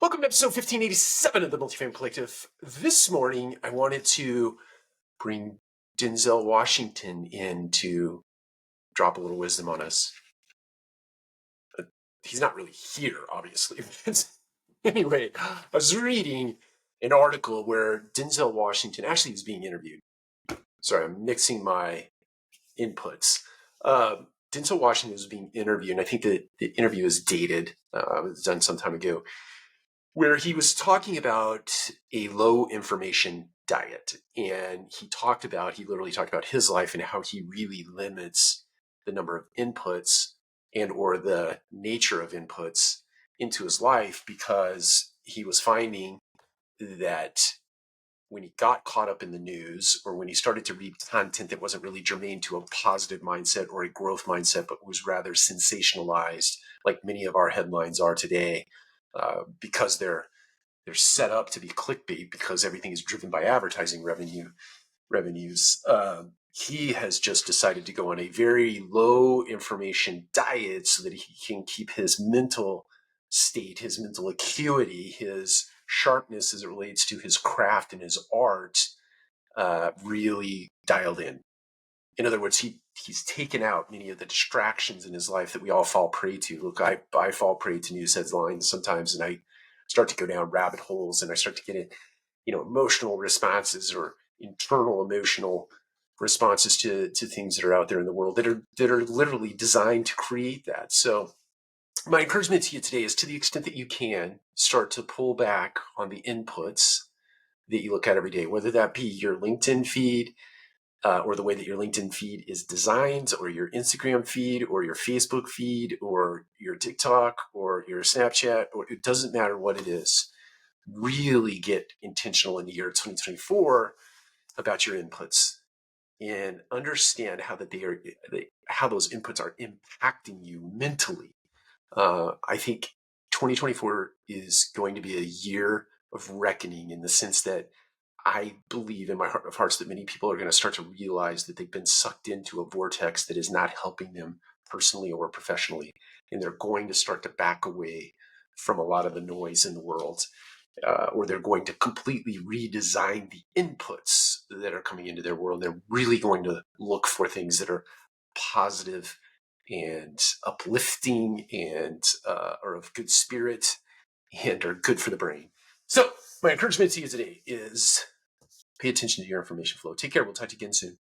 Welcome to episode 1587 of the Multifam Collective. This morning, I wanted to bring Denzel Washington in to drop a little wisdom on us. He's not really here, obviously. Anyway, I was reading an article where Denzel Washington actually was being interviewed. Sorry, I'm mixing my inputs. Denzel Washington was being interviewed, and I think that the interview is dated. It was done some time ago, where he was talking about a low information diet. And he literally talked about his life and how he really limits the number of inputs and or the nature of inputs into his life, because he was finding that when he got caught up in the news, or when he started to read content that wasn't really germane to a positive mindset or a growth mindset, but was rather sensationalized, like many of our headlines are today, because they're set up to be clickbait, because everything is driven by advertising revenues. He has just decided to go on a very low information diet so that he can keep his mental state, his mental acuity, his sharpness as it relates to his craft and his art, really dialed in. In other words, he's taken out many of the distractions in his life that we all fall prey to. Look, I fall prey to news headlines sometimes, and I start to go down rabbit holes, and I start to get in, emotional responses or internal emotional responses to things that are out there in the world that are literally designed to create that. So my encouragement to you today is, to the extent that you can, start to pull back on the inputs that you look at every day, whether that be your LinkedIn feed, or the way that your LinkedIn feed is designed, or your Instagram feed, or your Facebook feed, or your TikTok, or your Snapchat, or it doesn't matter what it is. Really get intentional in the year 2024 about your inputs, and understand how those inputs are impacting you mentally. I think 2024 is going to be a year of reckoning, in the sense that I believe in my heart of hearts that many people are going to start to realize that they've been sucked into a vortex that is not helping them personally or professionally. And they're going to start to back away from a lot of the noise in the world, or they're going to completely redesign the inputs that are coming into their world. They're really going to look for things that are positive and uplifting and are of good spirit and are good for the brain. So my encouragement to you today is, pay attention to your information flow. Take care. We'll talk to you again soon.